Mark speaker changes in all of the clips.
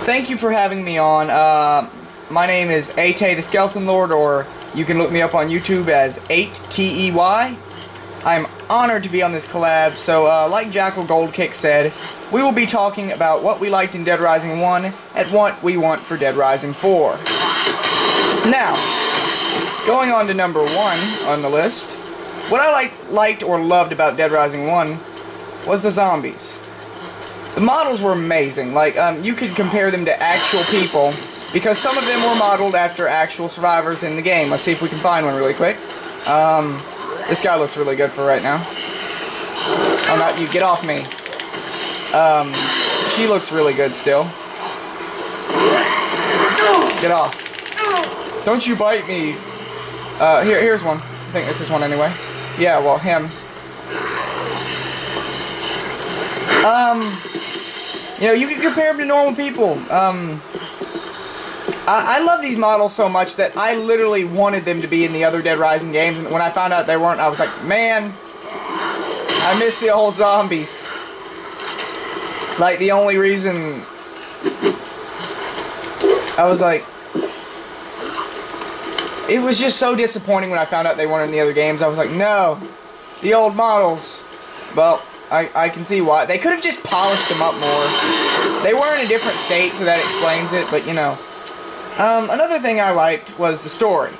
Speaker 1: thank you for having me on. My name is 8Tey the Skeleton Lord, or you can look me up on YouTube as 8Tey. I'm honored to be on this collab, so like Jackal Gold Kick said, we will be talking about what we liked in Dead Rising 1 and what we want for Dead Rising 4. Now, going on to number 1 on the list, what I liked or loved about Dead Rising 1 was the zombies. The models were amazing. Like, you could compare them to actual people, because some of them were modeled after actual survivors in the game. Let's see if we can find one really quick. This guy looks really good for right now. Oh, not you. Get off me. She looks really good still. Get off. Don't you bite me. Here's one. I think this is one anyway. Yeah, well, him. You know, you can compare them to normal people. I love these models so much that I literally wanted them to be in the other Dead Rising games, and when I found out they weren't, I was like, man, I miss the old zombies. Like, the only reason I was like, it was just so disappointing when I found out they weren't in the other games. I was like, no, the old models. Well, I can see why. They could have just polished them up more. They were in a different state, so that explains it, but you know. Another thing I liked was the story.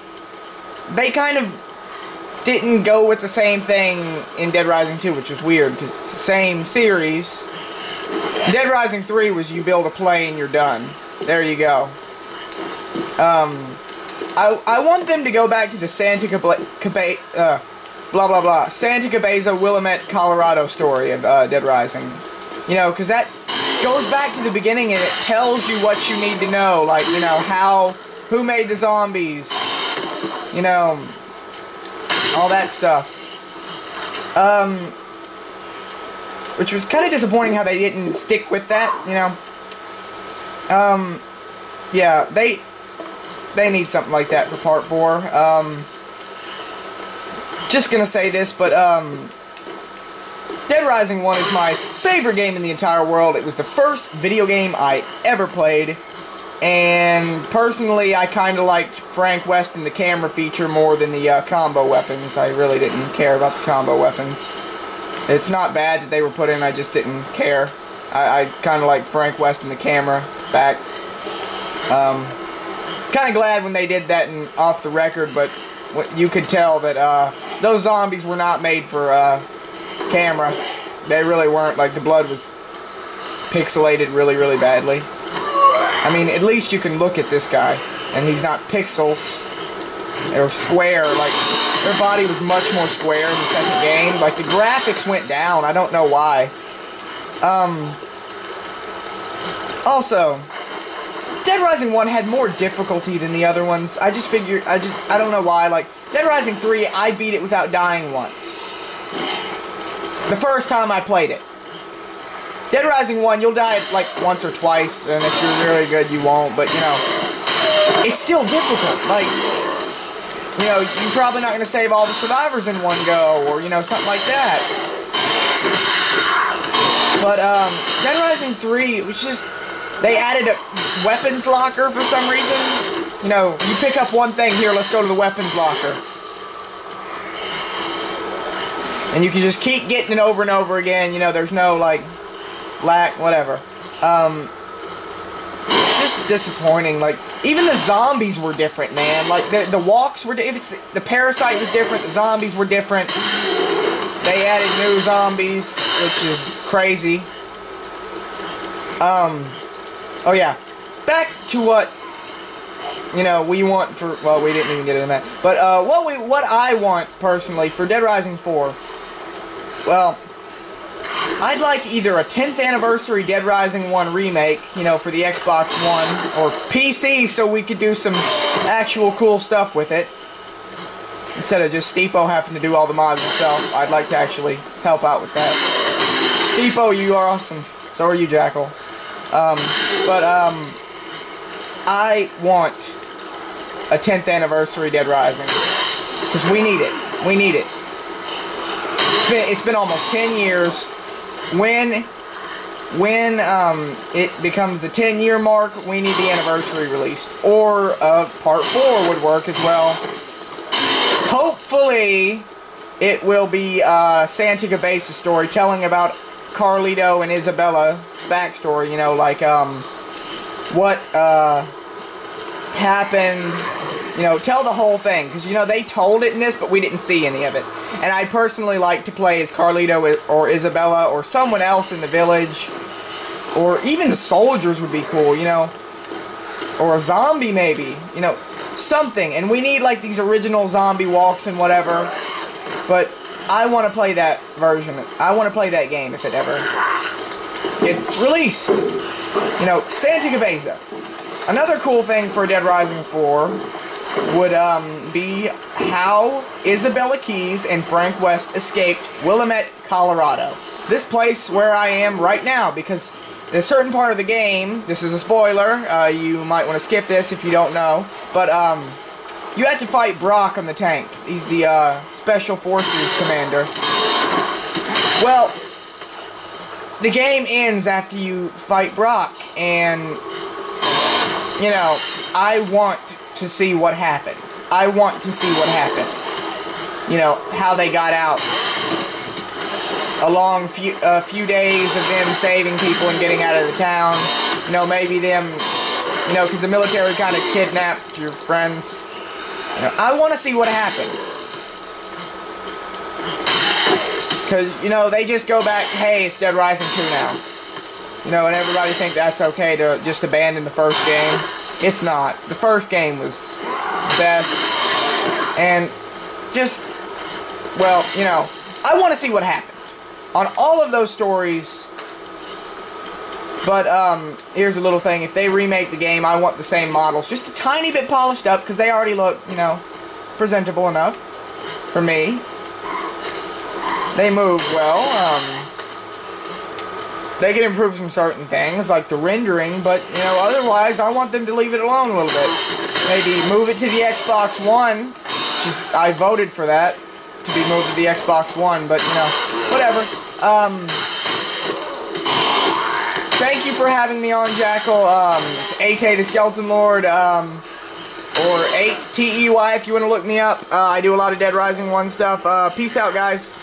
Speaker 1: They kind of didn't go with the same thing in Dead Rising 2, which was weird, because it's the same series. Dead Rising 3 was you build a plane, you're done. There you go. I want them to go back to the Santa Cabeza, Willamette, Colorado story of Dead Rising. You know, because that goes back to the beginning and it tells you what you need to know. Like, you know, who made the zombies. You know, all that stuff. Which was kind of disappointing how they didn't stick with that, you know. Yeah, they need something like that for part 4. Just gonna say this, but Dead Rising 1 is my favorite game in the entire world. It was the first video game I ever played, and personally I kinda liked Frank West and the camera feature more than the combo weapons. I really didn't care about the combo weapons. It's not bad that they were put in, I just didn't care. I kinda liked Frank West and the camera back. Kinda glad when they did that in Off the Record, but you could tell that those zombies were not made for camera. They really weren't. Like, the blood was pixelated really, really badly. I mean, at least you can look at this guy, and he's not pixels. Or square. Like, their body was much more square in the second game. Like, the graphics went down. I don't know why. Also, Dead Rising 1 had more difficulty than the other ones. I just figured, I don't know why. Like, Dead Rising 3, I beat it without dying once. The first time I played it. Dead Rising 1, you'll die like once or twice, and if you're really good, you won't, but you know, it's still difficult. Like, you know, you're probably not going to save all the survivors in one go, or, you know, something like that. But, Dead Rising 3, it was just, they added a weapons locker for some reason. You know, you pick up one thing, here, let's go to the weapons locker. And you can just keep getting it over and over again, you know, there's no, like, lack, whatever. Just disappointing. Like, even the zombies were different, man. Like, the walks were different, the parasite was different, the zombies were different. They added new zombies, which is crazy. Oh yeah, back to what, you know, we want for, well, we didn't even get into that, but what I want, personally, for Dead Rising 4, well, I'd like either a 10th anniversary Dead Rising 1 remake, you know, for the Xbox One, or PC, so we could do some actual cool stuff with it, instead of just Steepo having to do all the mods himself. I'd like to actually help out with that. Steepo, you are awesome. So are you, Jackal. I want a 10th anniversary Dead Rising. Because we need it. We need it. It's been almost 10 years. When when it becomes the 10-year mark, we need the anniversary released. Or part 4 would work as well. Hopefully, it will be Santa Gabesa's story, telling about Carlito and Isabella's backstory, you know, like, what, happened, you know, tell the whole thing, because, you know, they told it in this, but we didn't see any of it. And I personally like to play as Carlito or Isabella, or someone else in the village, or even the soldiers would be cool, you know, or a zombie maybe, you know, something. And we need, like, these original zombie walks and whatever, but I want to play that version. I want to play that game if it ever gets released. You know, Santa Cabeza. Another cool thing for Dead Rising 4 would be how Isabella Keyes and Frank West escaped Willamette, Colorado. This place where I am right now, because in a certain part of the game, this is a spoiler, you might want to skip this if you don't know, but you have to fight Brock on the tank. He's the Special Forces commander. Well, the game ends after you fight Brock, and, you know, I want to see what happened. I want to see what happened. You know, how they got out. A long few days of them saving people and getting out of the town. You know, maybe them, you know, because the military kind of kidnapped your friends. You know, I want to see what happened. Because, you know, they just go back, hey, it's Dead Rising 2 now. You know, and everybody think that's okay to just abandon the first game. It's not. The first game was best. And just, well, you know, I want to see what happened on all of those stories. But, here's a little thing. If they remake the game, I want the same models. Just a tiny bit polished up, because they already look, you know, presentable enough for me. They move well. They can improve some certain things, like the rendering, but, you know, otherwise, I want them to leave it alone a little bit. Maybe move it to the Xbox One. Just, I voted for that, to be moved to the Xbox One, but, you know, whatever. Thank you for having me on, Jackal. It's 8Tey the Skeleton Lord, or 8Tey if you want to look me up. I do a lot of Dead Rising 1 stuff. Peace out, guys.